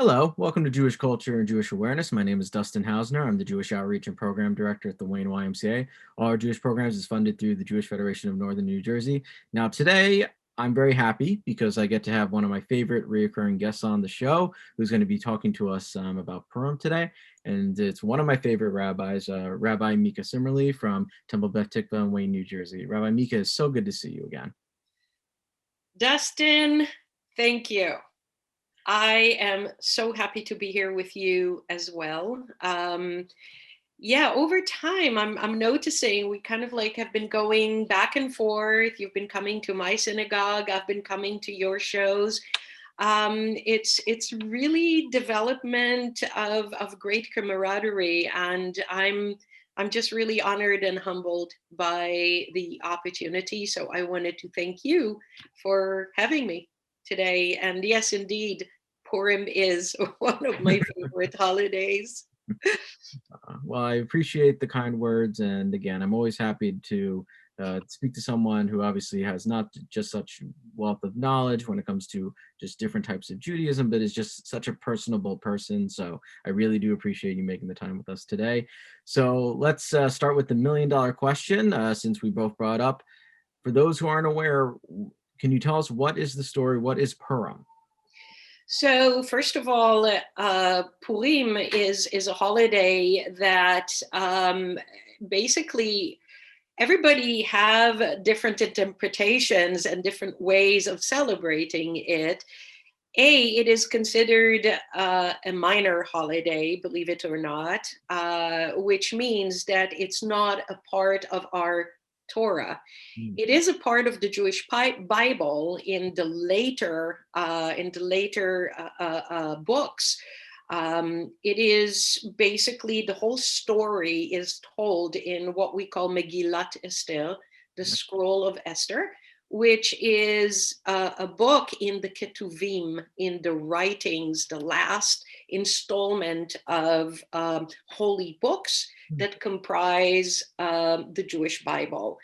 Hello, welcome to Jewish Culture and Jewish Awareness. My name is Dustin Hausner. I'm the Jewish Outreach and Program Director at the Wayne YMCA. All our Jewish programs is funded through the Jewish Federation of Northern New Jersey. Now today, I'm very happy because I get to have one of my favorite reoccurring guests on the show who's going to be talking to us about Purim today. And it's one of my favorite rabbis, Rabbi Meeka Simerly from Temple Beth Tikvah in Wayne, New Jersey. Rabbi Meeka, it's so good to see you again. Dustin, thank you. I am so happy to be here with you as well. Over time, I'm noticing we kind of like have been going back and forth. You've been coming to my synagogue. I've been coming to your shows. It's really development of great camaraderie, and I'm just really honored and humbled by the opportunity. So I wanted to thank you for having me today. And yes, indeed, Purim is one of my favorite holidays. Well, I appreciate the kind words. And again, I'm always happy to speak to someone who obviously has not just such wealth of knowledge when it comes to just different types of Judaism, but is just such a personable person. So I really do appreciate you making the time with us today. So let's start with the $1,000,000 question, since we both brought up. For those who aren't aware, can you tell us what is the story? What is Purim? So first of all, Purim is a holiday that basically everybody have different interpretations and different ways of celebrating it. It is considered a minor holiday, believe it or not, which means that it's not a part of our Torah. It is a part of the Jewish Bible in the later books. It is basically the whole story is told in what we call Megillat Esther, the scroll of Esther, which is a book in the Ketuvim, in the writings, the last installment of holy books that comprise the Jewish Bible.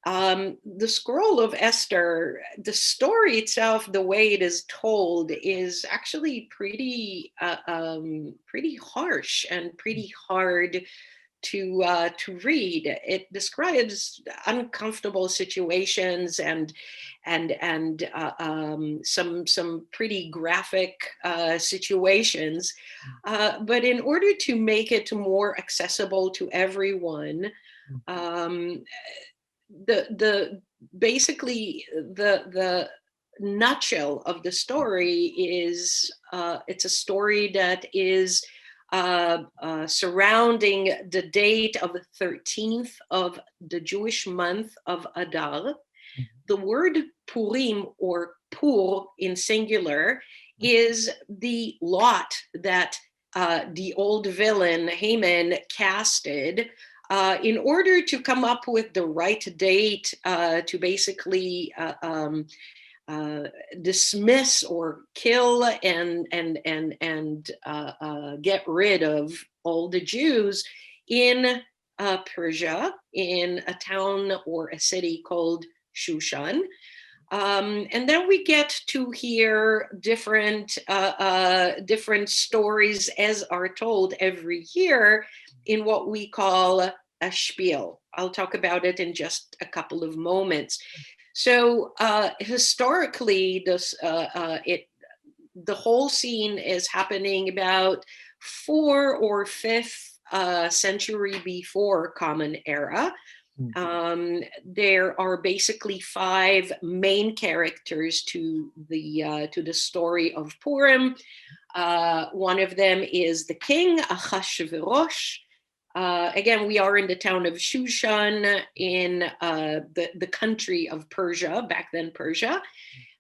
The scroll of Esther, the story itself, the way it is told, is actually pretty harsh and pretty hard to read. It describes uncomfortable situations and some pretty graphic situations. But in order to make it more accessible to everyone, basically the nutshell of the story is it's a story that is surrounding the date of the 13th of the Jewish month of Adar. The word Purim, or Pur in singular, is the lot that the old villain Haman casted in order to come up with the right date to basically dismiss or kill and get rid of all the Jews in Persia, in a town or a city called Shushan. And then we get to hear different stories as are told every year in what we call a spiel. I'll talk about it in just a couple of moments. So historically, the whole scene is happening about 4th or 5th century before Common Era. There are basically 5 main characters to the story of Purim. One of them is the king, Achashverosh. Again, we are in the town of Shushan in the country of Persia, back then Persia.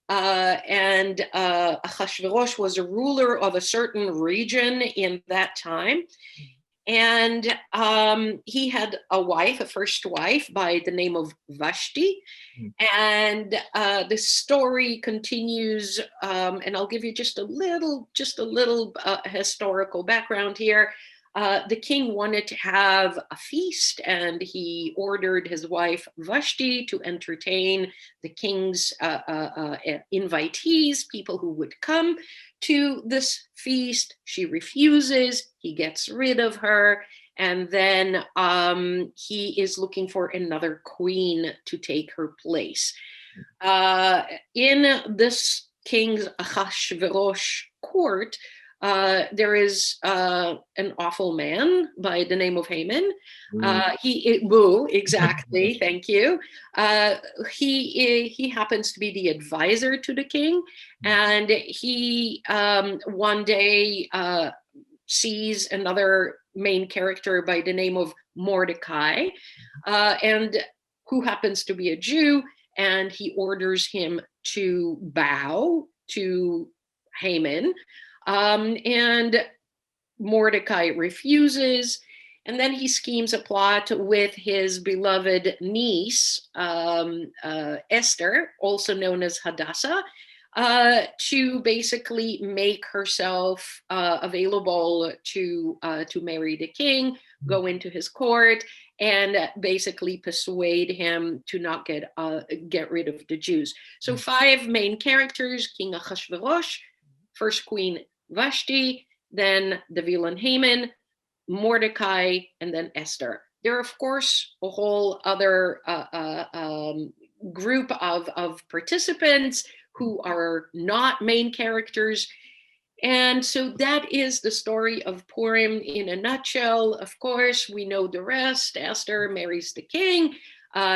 And Achashverosh was a ruler of a certain region in that time. And he had a wife, a first wife by the name of Vashti. And the story continues, and I'll give you just a little historical background here. The king wanted to have a feast, and he ordered his wife Vashti to entertain the king's invitees, people who would come to this feast. She refuses. He gets rid of her. And then he is looking for another queen to take her place. In this king's Achashverosh court, there is an awful man by the name of Haman. Exactly. Thank you. He happens to be the advisor to the king, and he one day sees another main character by the name of Mordecai, and who happens to be a Jew, and he orders him to bow to Haman. And Mordecai refuses, and then he schemes a plot with his beloved niece, Esther, also known as Hadassah, to basically make herself available to marry the king, go into his court, and basically persuade him to not get rid of the Jews. So 5 main characters: King Achashverosh, first Queen Vashti, then the villain Haman, Mordecai, and then Esther. There are, of course, a whole other group of participants who are not main characters. And so that is the story of Purim in a nutshell. Of course, we know the rest. Esther marries the king.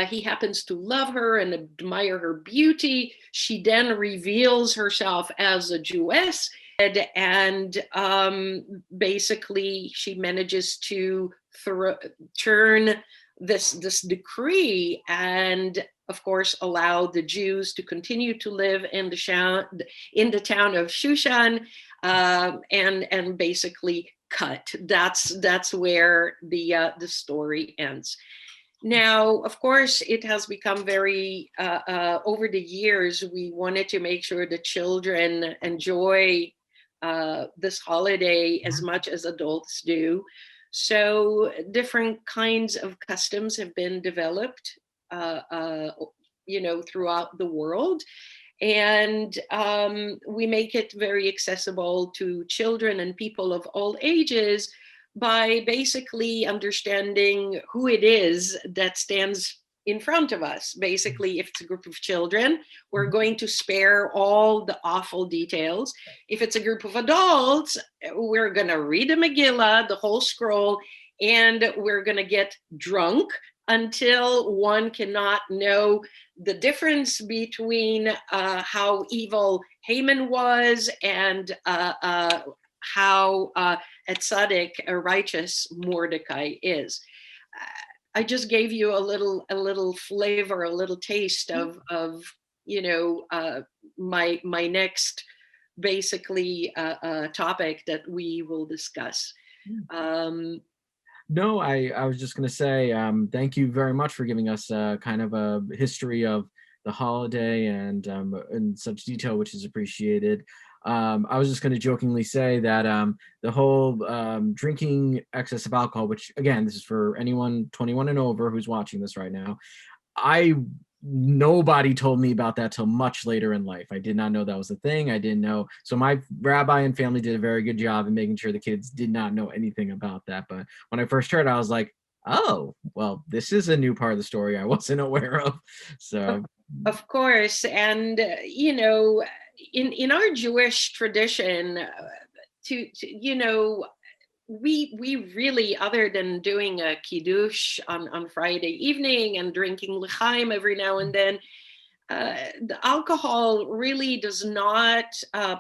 He happens to love her and admire her beauty. She then reveals herself as a Jewess, and basically she manages to turn this decree and, of course, allow the Jews to continue to live in the town of Shushan, and basically cut. That's where the story ends. Now, of course, it has become very, over the years, we wanted to make sure the children enjoy this holiday as much as adults do. So different kinds of customs have been developed, throughout the world. And we make it very accessible to children and people of all ages by basically understanding who it is that stands in front of us. Basically, if it's a group of children, we're going to spare all the awful details. If it's a group of adults, we're going to read the Megillah, the whole scroll, and we're going to get drunk until one cannot know the difference between how evil Haman was and how a tzaddik, a righteous Mordecai is. I just gave you a little flavor, a little taste of my next basically topic that we will discuss. No, I was just going to say thank you very much for giving us kind of a history of the holiday and in such detail, which is appreciated. I was just going to jokingly say that the whole drinking excess of alcohol, which again, this is for anyone 21 and over who's watching this right now. Nobody told me about that till much later in life. I did not know that was a thing. I didn't know. So my rabbi and family did a very good job in making sure the kids did not know anything about that. But when I first heard it, I was like, oh, well, this is a new part of the story I wasn't aware of. So, of course. And, in our Jewish tradition, we really, other than doing a kiddush on Friday evening and drinking l'chaim every now and then, the alcohol really does not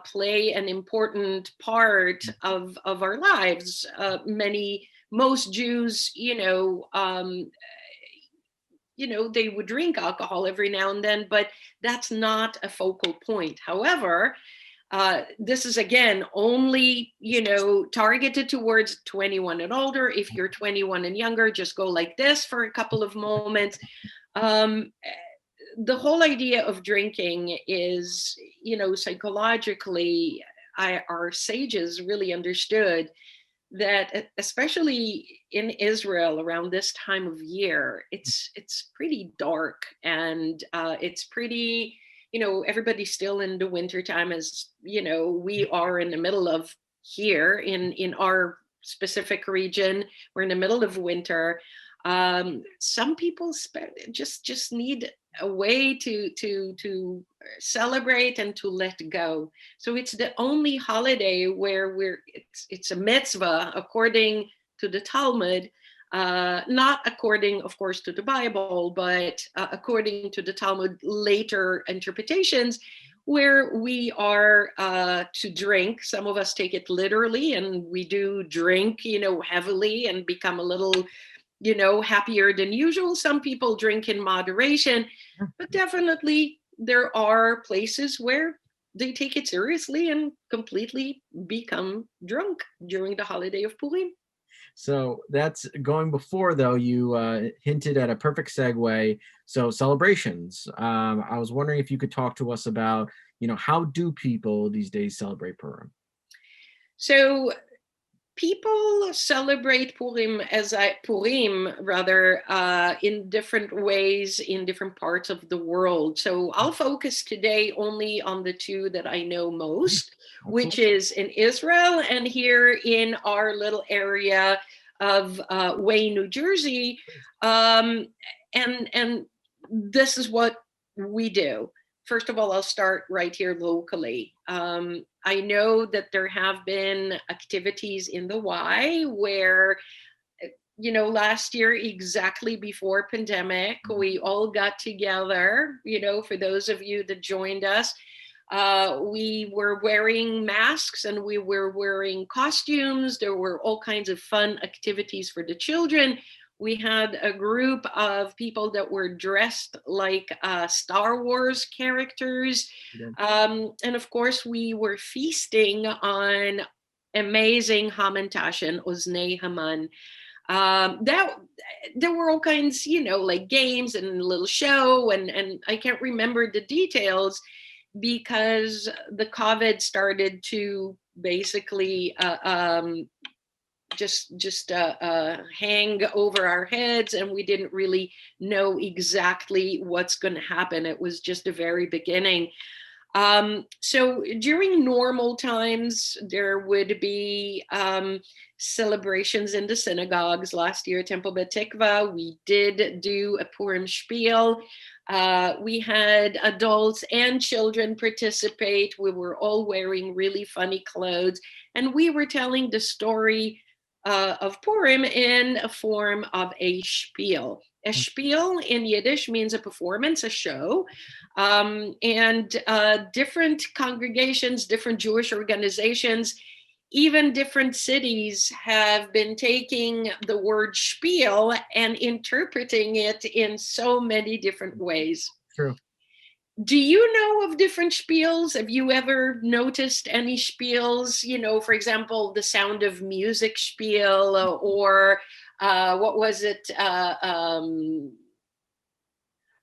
play an important part of our lives. Most Jews, they would drink alcohol every now and then, but that's not a focal point. However, this is, again, only, targeted towards 21 and older. If you're 21 and younger, just go like this for a couple of moments. The whole idea of drinking is, psychologically, our sages really understood that, especially in Israel around this time of year, it's pretty dark, and it's pretty everybody's still in the winter time, as we are in the middle of here in our specific region. We're in the middle of winter. Some people just need a way to celebrate and to let go. So it's the only holiday where it's a mitzvah according to the Talmud, not according, of course, to the Bible, but according to the Talmud later interpretations, where we are to drink. Some of us take it literally, and we do drink, heavily and become a little, happier than usual. Some people drink in moderation, but definitely there are places where they take it seriously and completely become drunk during the holiday of Purim. So that's going before, though, you hinted at a perfect segue. So celebrations. I was wondering if you could talk to us about, how do people these days celebrate Purim? So people celebrate Purim in different ways in different parts of the world. So I'll focus today only on the two that I know most, which is in Israel and here in our little area of Wayne, New Jersey. And this is what we do. First of all, I'll start right here locally. I know that there have been activities in the Y where, last year, exactly before pandemic, we all got together, for those of you that joined us, we were wearing masks and we were wearing costumes. There were all kinds of fun activities for the children. We had a group of people that were dressed like Star Wars characters. And of course, we were feasting on amazing Hamantash and Oznei Haman. There were all kinds, like games and a little show. And I can't remember the details because the COVID started to basically just hang over our heads, and we didn't really know exactly what's going to happen. It was just the very beginning. So during normal times, there would be celebrations in the synagogues. Last year, Temple Beth Tikvah, we did do a Purim spiel. We had adults and children participate. We were all wearing really funny clothes, and we were telling the story of Purim in a form of a spiel. A spiel in Yiddish means a performance, a show. And different congregations, different Jewish organizations, even different cities have been taking the word spiel and interpreting it in so many different ways. True. Do you know of different spiels? Have you ever noticed any spiels? For example, the Sound of Music spiel, or what was it?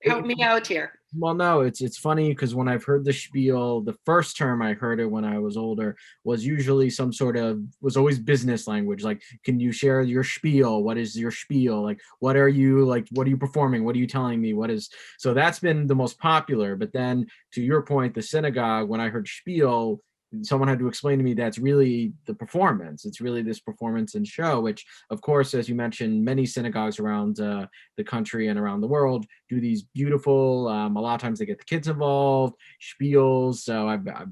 Help me out here. Well, no, it's funny because when I've heard the spiel, the first term I heard it when I was older was usually was always business language. Like, can you share your spiel? What is your spiel? Like, what are you performing? What are you telling me? So that's been the most popular. But then to your point, the synagogue, when I heard spiel, someone had to explain to me that's really the performance. It's really this performance and show, which, of course, as you mentioned, many synagogues around the country and around the world do these beautiful, a lot of times they get the kids involved, spiels. So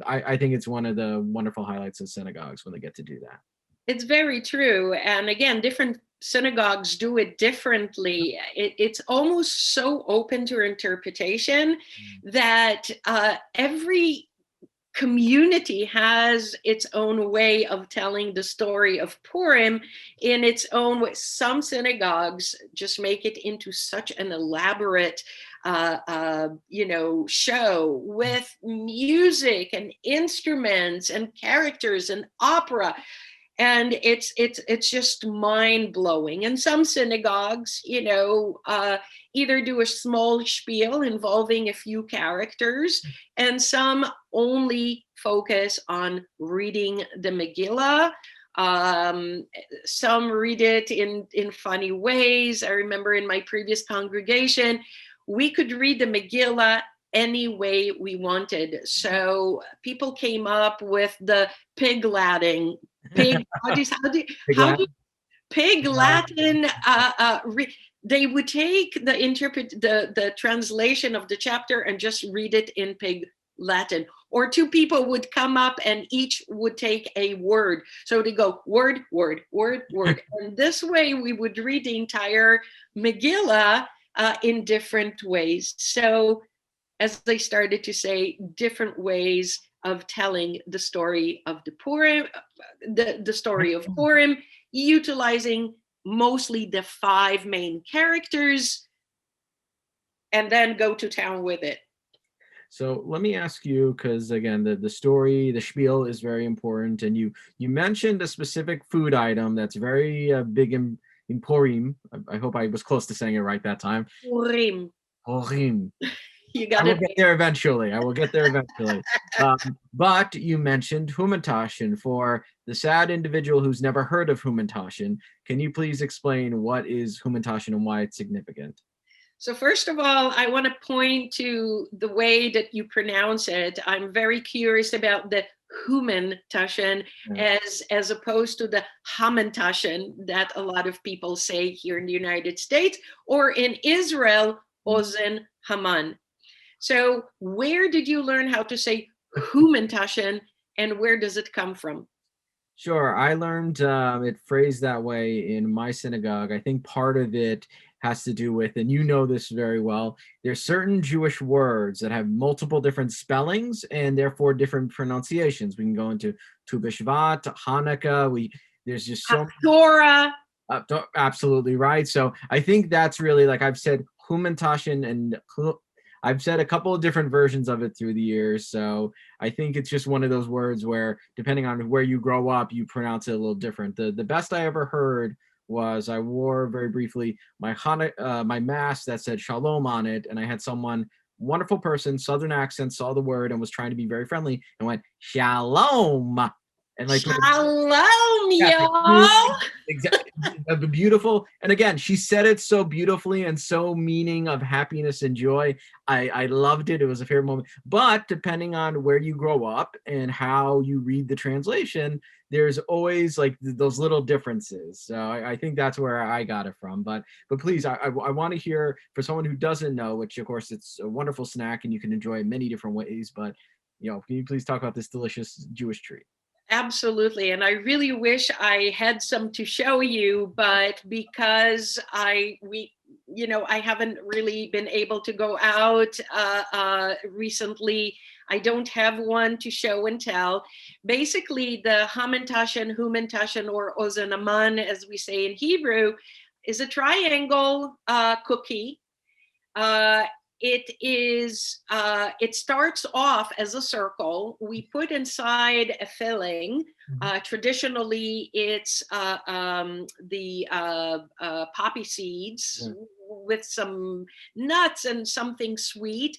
I think it's one of the wonderful highlights of synagogues when they get to do that. It's very true. And again, different synagogues do it differently. It's almost so open to interpretation that every community has its own way of telling the story of Purim in its own way. Some synagogues just make it into such an elaborate, show with music and instruments and characters and opera. And it's just mind blowing. And some synagogues, either do a small spiel involving a few characters, and some only focus on reading the Megillah. Some read it in funny ways. I remember in my previous congregation, we could read the Megillah any way we wanted. So people came up with the pig Latin, pig, how do you pig Latin, they would take the translation of the chapter and just read it in pig Latin, or two people would come up and each would take a word. So they go word, word, word, word. And this way we would read the entire Megillah in different ways. So as they started to say, different ways of telling the story of the Purim, the story of Purim, utilizing mostly the 5 main characters, and then go to town with it. So let me ask you, because again, the story, the spiel is very important, and you mentioned a specific food item that's very big in Purim. I hope I was close to saying it right that time. Purim. Purim. You got I will it. get there eventually. But you mentioned Humantashen. For the sad individual who's never heard of Humantashen, can you please explain what is Humantashen and why it's significant? So first of all, I want to point to the way that you pronounce it. I'm very curious about the Humantashen as opposed to the Hamantashen that a lot of people say here in the United States, or in Israel, Ozen Haman. So where did you learn how to say Humantashen, and where does it come from? Sure. I learned it phrased that way in my synagogue. I think part of it has to do with, and you know this very well, there's certain Jewish words that have multiple different spellings and therefore different pronunciations. We can go into Tu B'Shvat, Hanukkah. There's just so Torah. Absolutely right. So I think that's really, like I've said, Humantashen, and I've said a couple of different versions of it through the years. So I think it's just one of those words where, depending on where you grow up, you pronounce it a little different. The best I ever heard was I wore very briefly my mask that said Shalom on it, and I had someone, wonderful person, Southern accent, saw the word and was trying to be very friendly and went Shalom. And like Shalom, y'all. Exactly. Beautiful. And again, she said it so beautifully and so meaning of happiness and joy. I loved it. It was a favorite moment. But depending on where you grow up and how you read the translation, there's always like those little differences. So I think that's where I got it from. But please, I want to hear, for someone who doesn't know, which of course it's a wonderful snack and you can enjoy in many different ways. But can you please talk about this delicious Jewish treat? Absolutely. And I really wish I had some to show you, but because I haven't really been able to go out recently, I don't have one to show and tell. Basically, the Hamantashen, Humantashen, or Ozen Haman, as we say in Hebrew, is a triangle cookie. It starts off as a circle. We put inside a filling. Traditionally, it's the poppy seeds with some nuts and something sweet.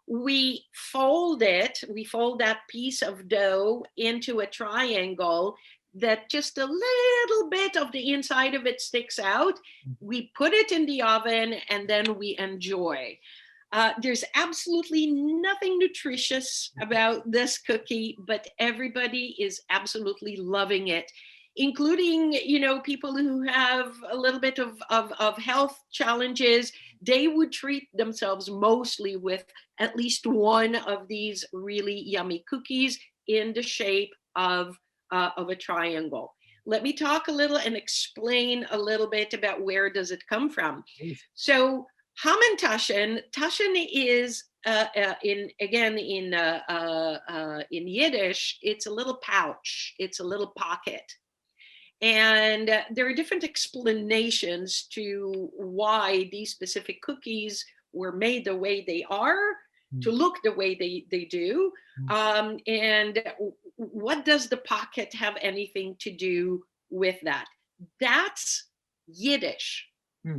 We fold that piece of dough into a triangle that just a little bit of the inside of it sticks out. We put it in the oven and then we enjoy. There's absolutely nothing nutritious about this cookie, but everybody is absolutely loving it, including, people who have a little bit of health challenges. They would treat themselves mostly with at least one of these really yummy cookies in the shape of a triangle. Let me talk a little and explain a little bit about where does it come from. So Hamantashen is in Yiddish, it's a little pouch, it's a little pocket. And there are different explanations to why these specific cookies were made the way they are, to look the way they do. And what does the pocket have anything to do with that? That's Yiddish.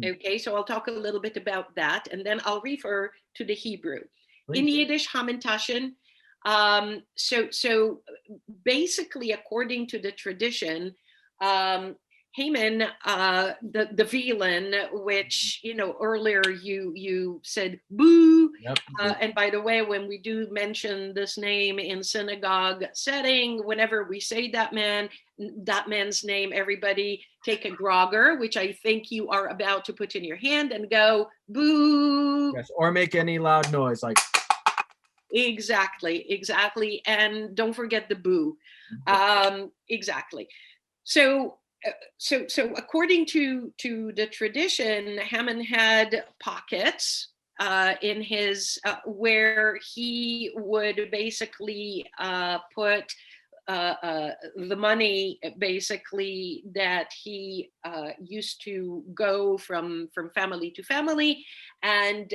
Okay, so I'll talk a little bit about that, and then I'll refer to the Hebrew. Please. In Yiddish, Hamantashen. So basically, according to the tradition, Haman, the villain, which earlier you said boo. Yep. And by the way, when we do mention this name in synagogue setting, whenever we say that man's name, everybody take a grogger, which I think you are about to put in your hand, and go boo. Yes, or make any loud noise like. Exactly, and don't forget the boo. Exactly. So according to the tradition, Haman had pockets in his where he would basically put the money basically that he used to go from family to family, and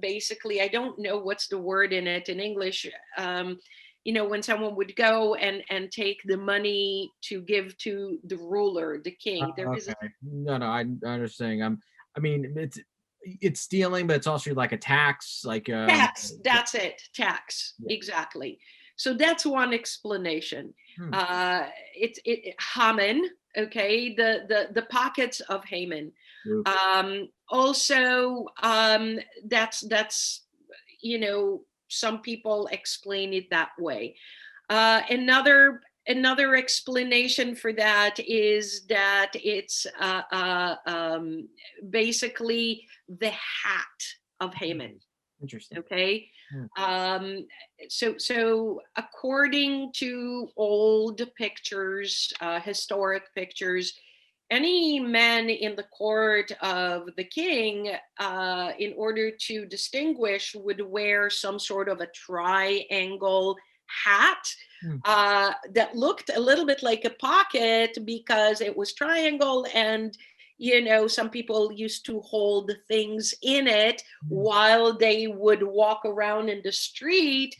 basically, I don't know what's the word in it in English. When someone would go and take the money to give to the ruler, the king, there is Okay. No, I understand. I mean, it's stealing, but it's also like a tax, like tax. That's it, tax. Yeah. Exactly. So that's one explanation. Hmm. It's Haman. Okay, the pockets of Haman. Also, that's some people explain it that way. Another explanation for that is that it's basically the hat of Haman. Interesting. Okay. So according to old pictures, historic pictures, any man in the court of the king, in order to distinguish, would wear some sort of a triangle hat that looked a little bit like a pocket because it was triangle, and some people used to hold things in it while they would walk around in the street,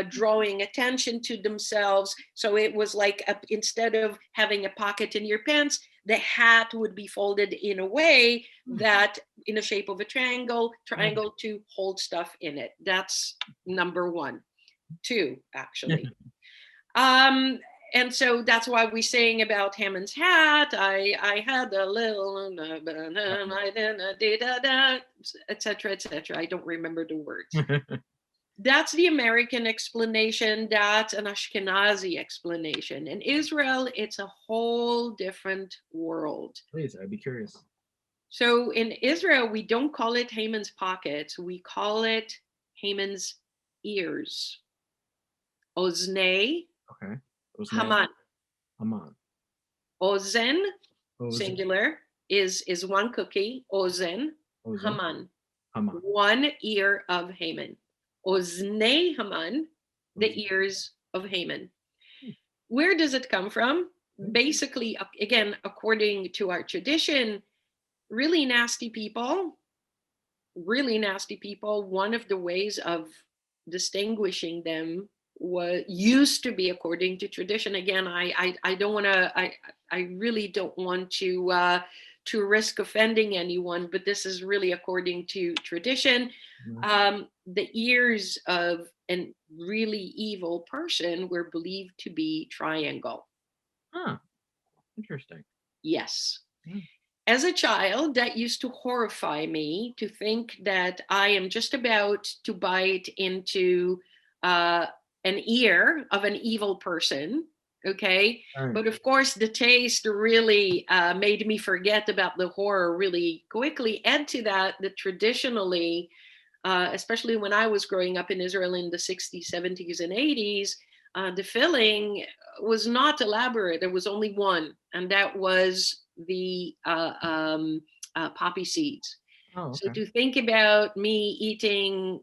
drawing attention to themselves. So it was like instead of having a pocket in your pants, the hat would be folded in a way that in the shape of a triangle to hold stuff in it. That's number one. Two, actually. And so that's why we're saying about Haman's hat. I had a little, etc., etc. I don't remember the words. That's the American explanation. That's an Ashkenazi explanation. In Israel, it's a whole different world. Please, I'd be curious. So in Israel, we don't call it Haman's pockets. We call it Haman's ears. Oznei. Okay. Haman. Haman. Ozen, singular, is one cookie. Ozen. Haman. One ear of Haman. Oznei Haman, the ears of Haman. Where does it come from? Basically, again, according to our tradition, really nasty people. One of the ways of distinguishing them used to be, according to tradition. Again, I don't want to. I really don't want to risk offending anyone, but this is really according to tradition. The ears of a really evil person were believed to be triangle. Interesting. Yes. As a child, that used to horrify me, to think that I am just about to bite into an ear of an evil person. Okay. But of course, the taste really made me forget about the horror really quickly. Add to that, that traditionally, especially when I was growing up in Israel in the 60s, 70s, and 80s, the filling was not elaborate. There was only one, and that was the poppy seeds. So to think about me eating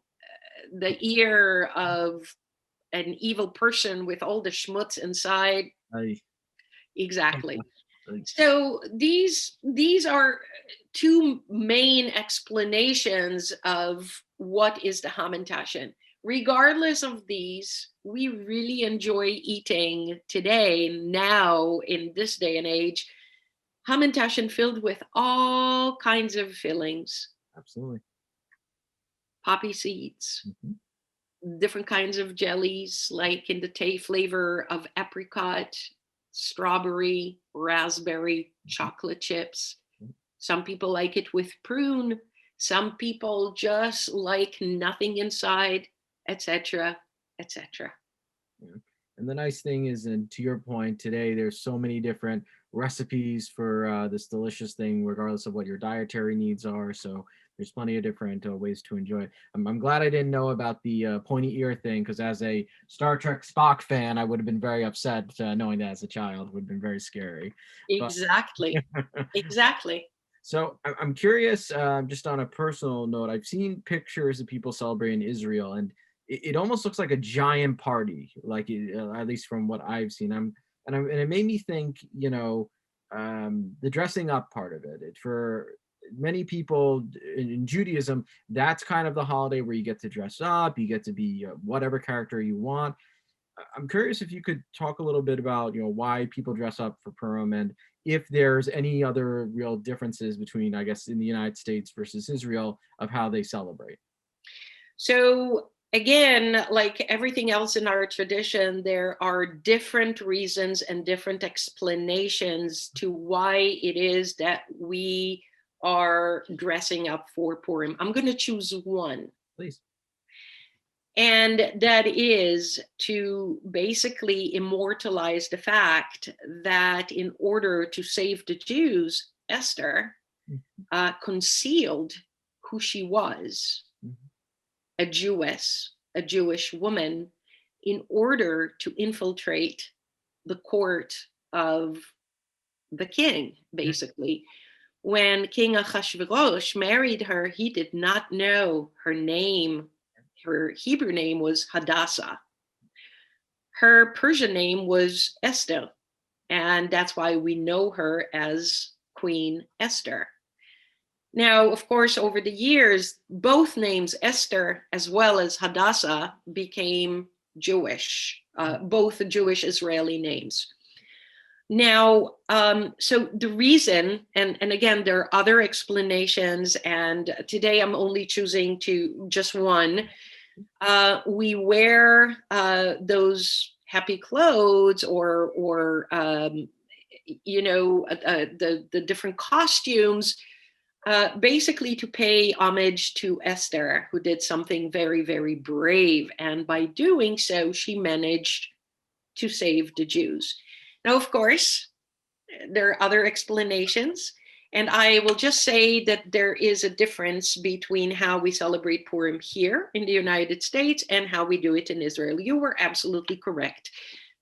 the ear of an evil person with all the schmutz inside. Exactly. So these are two main explanations of what is the Hamantashen. Regardless of these, we really enjoy eating today, now in this day and age, Hamantashen filled with all kinds of fillings. Absolutely. Poppy seeds, different kinds of jellies, like in the flavor of apricot, strawberry, raspberry, chocolate chips. Some people like it with prune. Some people just like nothing inside, etc., etc. Yeah. And the nice thing is, and to your point today, there's so many different recipes for this delicious thing, regardless of what your dietary needs are. So there's plenty of different ways to enjoy it. I'm glad I didn't know about the pointy ear thing, because as a Star Trek Spock fan, I would have been very upset knowing that as a child. It would have been very scary. But Exactly. Exactly. so I'm curious, just on a personal note, I've seen pictures of people celebrating Israel, and it almost looks like a giant party, like at least from what I've seen. And it made me think, the dressing up part of it. For many people in Judaism, that's kind of the holiday where you get to dress up, you get to be whatever character you want. I'm curious if you could talk a little bit about, why people dress up for Purim, and if there's any other real differences between, I guess, in the United States versus Israel of how they celebrate. So again, like everything else in our tradition, there are different reasons and different explanations to why it is that we are dressing up for Purim. I'm going to choose one. Please. And that is to basically immortalize the fact that in order to save the Jews, Esther concealed who she was, a Jewish woman, in order to infiltrate the court of the king, basically. When King Ahasuerus married her, he did not know her name. Her Hebrew name was Hadassah. Her Persian name was Esther, and that's why we know her as Queen Esther. Now, of course, over the years, both names, Esther as well as Hadassah, became Jewish, both Jewish Israeli names. Now, so the reason, and again, there are other explanations, and today I'm only choosing to just one. We wear those happy clothes or the different costumes, basically to pay homage to Esther, who did something very, very brave. And by doing so, she managed to save the Jews. Now, of course, there are other explanations. And I will just say that there is a difference between how we celebrate Purim here in the United States and how we do it in Israel. You were absolutely correct.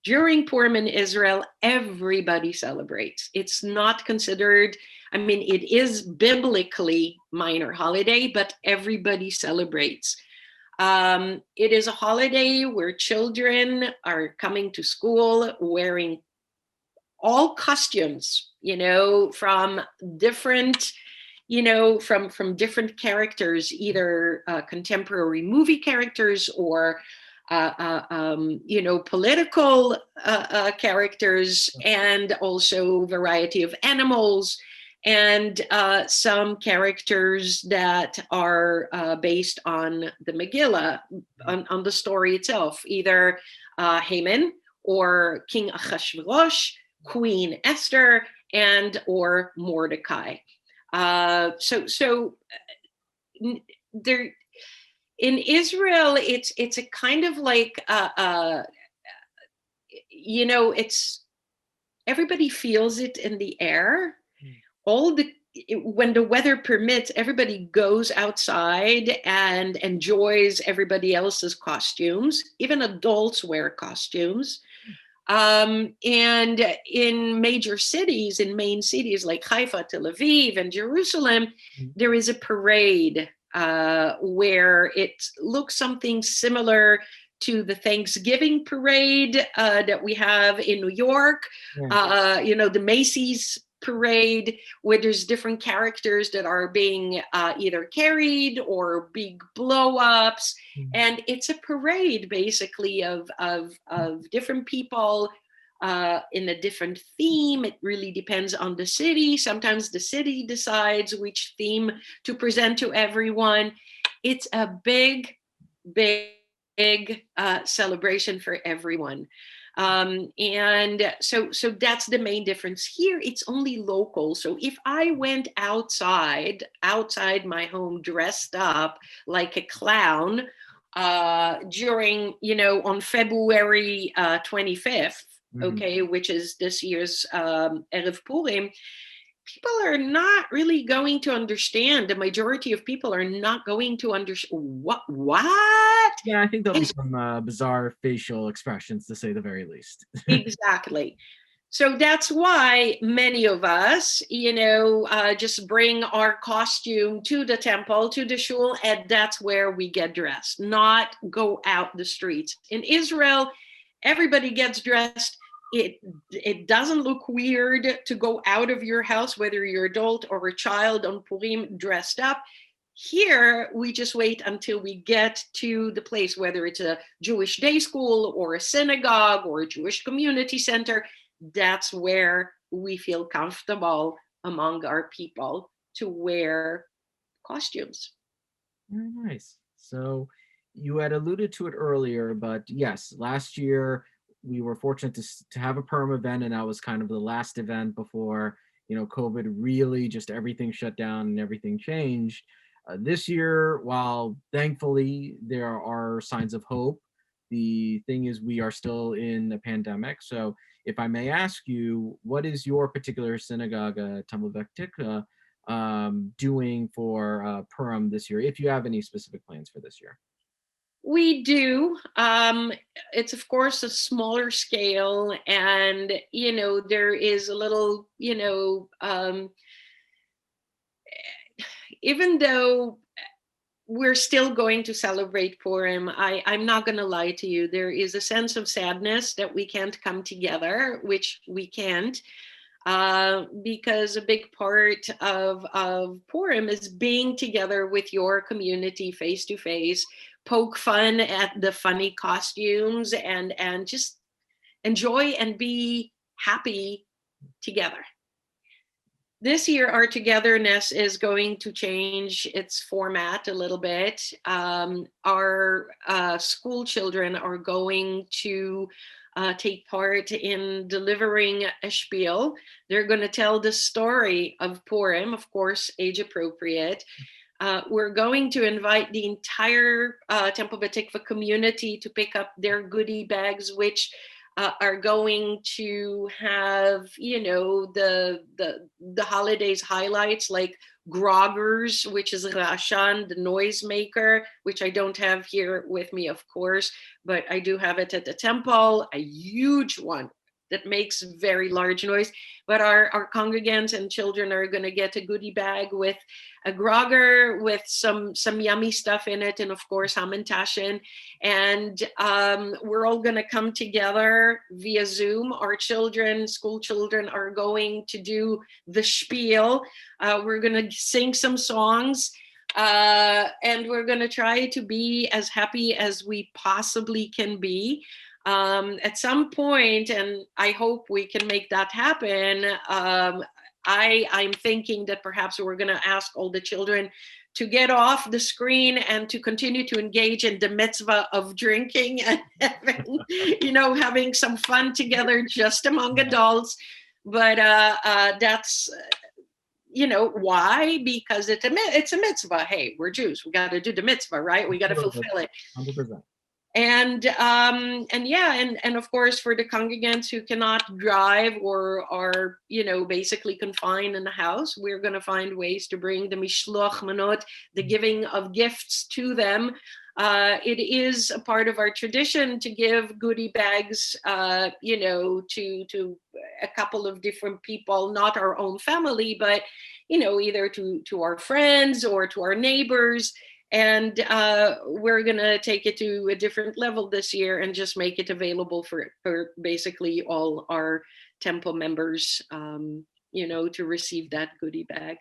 During Purim in Israel, everybody celebrates. It's not considered, it is biblically minor holiday, but everybody celebrates. It is a holiday where children are coming to school wearing all costumes, from different, from different characters, either contemporary movie characters or political characters, and also variety of animals, and some characters that are based on the Megillah, on the story itself, either Haman or King Ahasuerus, Queen Esther, and or Mordecai. So there in Israel, it's a kind of like it's everybody feels it in the air. When the weather permits, everybody goes outside and enjoys everybody else's costumes. Even adults wear costumes. And in major cities, in main cities like Haifa, Tel Aviv, and Jerusalem, there is a parade where it looks something similar to the Thanksgiving parade that we have in New York, the Macy's parade, where there's different characters that are being either carried or big blow-ups. And it's a parade basically of different people in a different theme. It really depends on the city. Sometimes the city decides which theme to present to everyone. It's a big celebration for everyone. And so that's the main difference. Here it's only local. So if I went outside my home dressed up like a clown during, on February 25th, Mhm. okay, which is this year's Erev Purim, people are not really going to understand. The majority of people are not going to understand what Yeah, I think there'll be is some bizarre facial expressions, to say the very least. exactly. So that's why many of us, just bring our costume to the temple, to the shul, and that's where we get dressed, not go out the streets. In Israel, everybody gets dressed. It doesn't look weird to go out of your house, whether you're adult or a child on Purim dressed up. Here, we just wait until we get to the place, whether it's a Jewish day school or a synagogue or a Jewish community center. That's where we feel comfortable among our people to wear costumes. Very nice. So you had alluded to it earlier, but yes, last year we were fortunate to have a perm event, and that was kind of the last event before, COVID really just everything shut down and everything changed. This year, while thankfully there are signs of hope, the thing is we are still in a pandemic. So if I may ask you, what is your particular synagogue, Temple Beth Tikvah, doing for Purim this year, if you have any specific plans for this year? We do. It's of course a smaller scale, and there is a little, even though we're still going to celebrate Purim, I'm not going to lie to you. There is a sense of sadness that we can't come together, which we can't. Because a big part of Purim is being together with your community face to face, poke fun at the funny costumes, and just enjoy and be happy together. This year, our togetherness is going to change its format a little bit. Our school children are going to take part in delivering a spiel. They're going to tell the story of Purim, of course, age appropriate. We're going to invite the entire Temple Beth Tikvah community to pick up their goodie bags, which are going to have, the holidays highlights like groggers, which is Rashan, the noisemaker, which I don't have here with me, of course, but I do have it at the temple, a huge one that makes very large noise. But our congregants and children are going to get a goodie bag with a grogger with some yummy stuff in it, and of course hamantashen. And we're all going to come together via Zoom. Our children, school children, are going to do the spiel. We're going to sing some songs. And we're going to try to be as happy as we possibly can be. At some point, and I hope we can make that happen, I'm thinking that perhaps we're going to ask all the children to get off the screen and to continue to engage in the mitzvah of drinking and having some fun together just among adults. But that's why? Because it's a mitzvah. Hey, we're Jews. We got to do the mitzvah, right? We got to fulfill it. 100%. And of course, for the congregants who cannot drive or are basically confined in the house, we're going to find ways to bring the mishloach manot, the giving of gifts, to them. It is a part of our tradition to give goodie bags, to a couple of different people, not our own family, but either to our friends or to our neighbors. And we're going to take it to a different level this year and just make it available for basically all our temple members, to receive that goodie bag.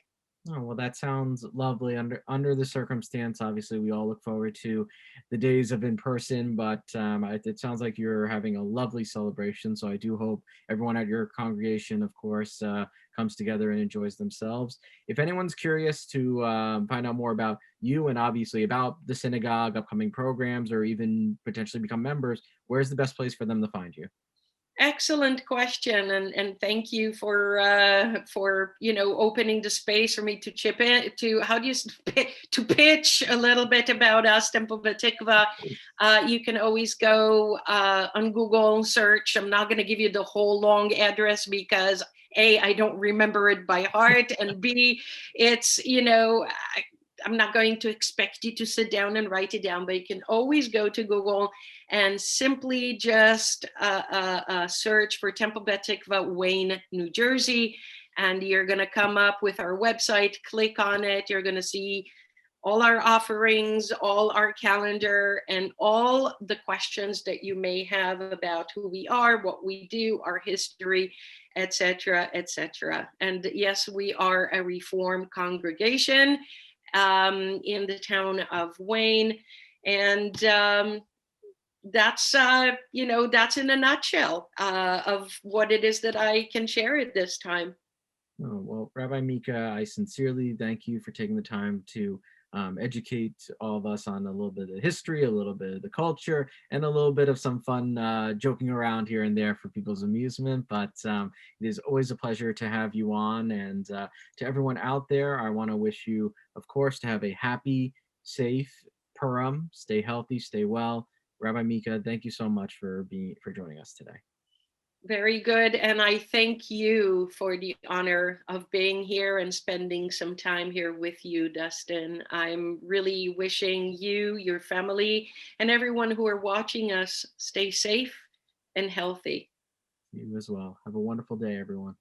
Oh, well, that sounds lovely. Under the circumstance, obviously, we all look forward to the days of in person, but it sounds like you're having a lovely celebration. So I do hope everyone at your congregation, of course, comes together and enjoys themselves. If anyone's curious to find out more about you and obviously about the synagogue, upcoming programs, or even potentially become members, where's the best place for them to find you? Excellent question, and thank you for opening the space for me to chip in to to pitch a little bit about us, Temple Beth Tikvah. You can always go on Google search. I'm not going to give you the whole long address because A, I don't remember it by heart, and B, it's I'm not going to expect you to sit down and write it down, but you can always go to Google and simply just search for Temple Beth Tikvah, Wayne, New Jersey, and you're going to come up with our website. Click on it. You're going to see all our offerings, all our calendar, and all the questions that you may have about who we are, what we do, our history, etc., etc. And yes, we are a Reformed congregation in the town of Wayne, and that's that's in a nutshell of what it is that I can share at this time. Oh, well, Rabbi Meeka, I sincerely thank you for taking the time to educate all of us on a little bit of the history, a little bit of the culture, and a little bit of some fun joking around here and there for people's amusement. But it is always a pleasure to have you on. And to everyone out there, I want to wish you, of course, to have a happy, safe Purim. Stay healthy, stay well. Rabbi Meeka, thank you so much for joining us today. Very good. And I thank you for the honor of being here and spending some time here with you, Dustin. I'm really wishing you, your family, and everyone who are watching us stay safe and healthy. You as well. Have a wonderful day, everyone.